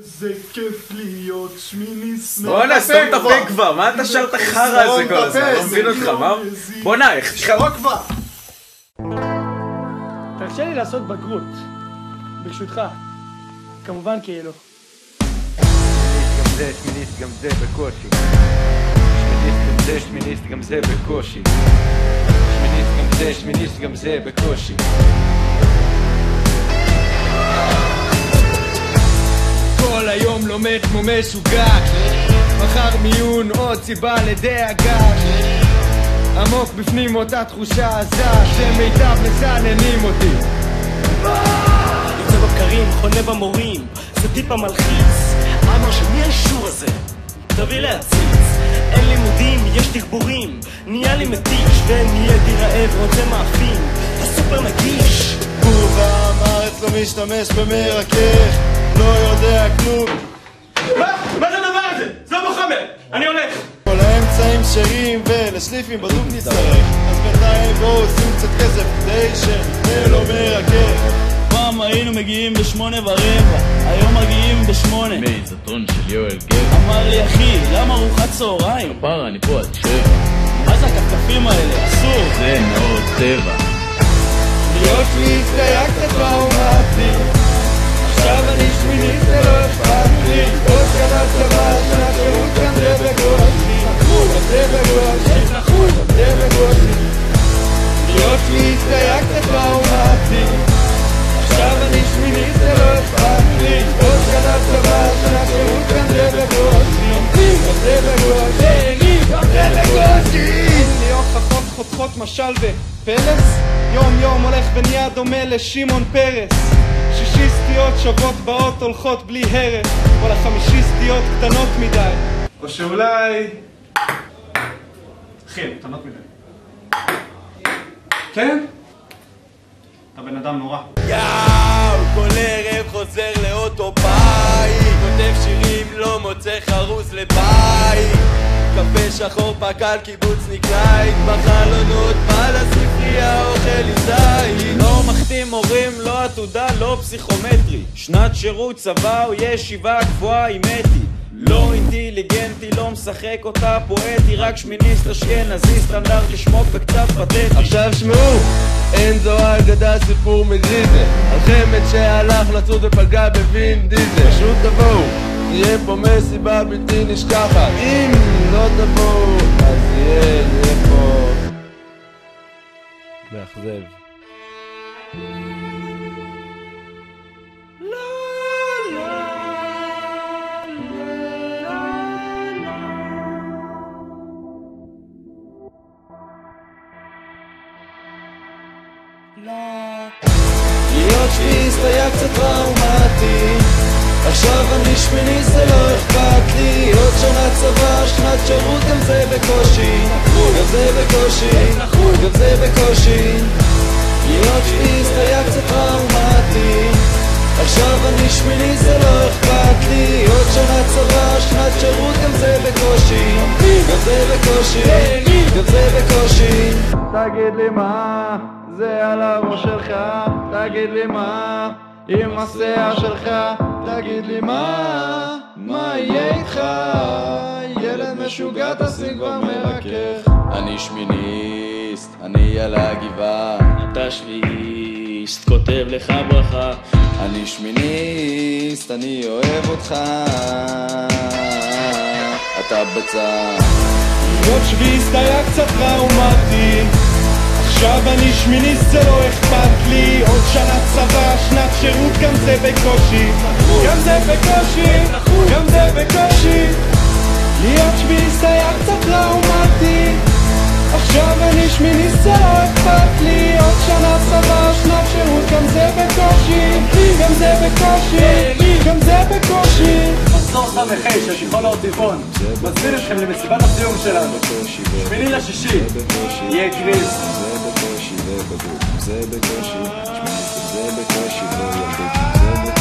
זה כיף להיות שמיניסט. בוא נעשה את הפה כבר, מה אתה שר את החרא הזה כל הזמן? לא מבין אותך, מה? בוא נערך, תשחרר כבר. תרשה לי לעשות בגרות, ברשותך, כמובן כאילו. שמיניסט גם זה בקושי. שמיניסט גם זה בקושי. שמיניסט גם זה בקושי. כל היום לומד כמו משוגע, מחר מיון עוד סיבה לדאגה, עמוק בפנים אותה תחושה עזה שמיטב מסננים אותי. יוצא בבקרים, חונה במורים, זה טיפה מלחיץ. אמר שמי האישור הזה? תביא להציץ. אין לימודים, יש תגבורים, נהיה לי מתיש ונהייתי רעב, רוצה מאפים, הסופר נגיש. בובה הארץ לא משתמש במרכך, לא יודע כלום. מה זה הדבר הזה? זה לא מוחמד, אני הולך. כל האמצעים שרים ולשליפים בדוק נצטרך, אז בינתיים בואו עושים קצת כסף כדי שנהיה לא מרכך. פעם היינו מגיעים ב8:15, היום מגיעים ב8. מאיזה טון של יואל גל אמר לי אחי, למה ארוחת צהריים? כפרה, אני פה עד 7. מה זה הכפכפים האלה? אסור. זה מאוד טבע. להיות לי היה קצת טראומטי, עכשיו אני שמיניסט זה לא אכפת לי. עוד שנה צבא, שנת שירות כאן זה בקושי, זה בקושי, זה בקושי. להיות לי היה קצת טראומטי, עכשיו אני שמיניסט זה לא אכפת לי. עוד שנה צבא, שנת שירות כאן זה בקושי, זה בקושי, זה בקושי. אין לי הוכחות חותכות משל ופלס, יום יום הולך ונהיה דומה לשמעון פרס. שישיסטיות שוות באות הולכות בלי הרף, כל החמישיסטיות קטנות מדי, או שאולי אחי, קטנות מדי. כן? אתה בן אדם נורא. יאו, כל ערב חוזר לאוטו בית, כותב שירים לא מוצא חרוס לבית, קפה שחור פקל קיבוצניק לייט, בחלונות בא לספרייה אוכל איזי. לא מחתים מורים, לא עתודה, לא פסיכומטרי, שנת שירות צבא או ישיבה גבוהה עם אתי, לא אינטליגנטי, לא משחק אותה פואטי, רק שמיניסט אשכנזי סטנדרט לשמוק וקצת פתטי. עכשיו שמעו, אין זו אגדה סיפור מגריזה על חמד שהלך לצוד ופגע בווין דיזל. פשוט תבואו, תהיה פה מסיבה בלתי נשכחת, אם לא תבואו אז יהיה פה מאכזב. להיות שמיניסט היה קצת טראומטי, עכשיו אני שמיניסט זה לא אכפת לי. עוד שנה צבא, שנת שירות גם זה בקושי, גם זה בקושי, גם זה בקושי. להיות שמיניסט היה קצת טראומטי, עכשיו אני שמיניסט זה לא אכפת לי. עוד שנה צבא, שנת שירות גם זה בקושי, גם זה בקושי, גם זה בקושי. תגיד לי מה זה על הראש שלך, תגיד לי מה עם השיער שלך, תגיד לי מה יהיה איתך, ילד משוגע תשים כבר מרכך. אני שמיניסט, אני על הגבעה. אתה שביעיסט, כותב לך ברכה. אני שמיניסט, אני אוהב אותך, אתה בצד. להיות שביעיסט היה קצת טראומטי, עכשיו אני שמיניסט זה לא אכפת לי. עוד שנה צבא, שנת שירות גם זה בקושי, גם זה בקושי, גם זה בקושי. להיות שמיניסט היה קצת טראומטי, עכשיו אני שמיניסט זה לא אכפת לי. עוד שנה צבא, שנת שירות גם זה בקושי, גם זה בקושי, גם זה בקושי. מחזור סמכי של תיכון האור טבעון מזמין אתכם למסיבת הסיום שלנו 8/6, יהיה גריס. זה בקושי, זה בקושי, זה בקושי, זה בקושי, זה ילדות, זה בקושי.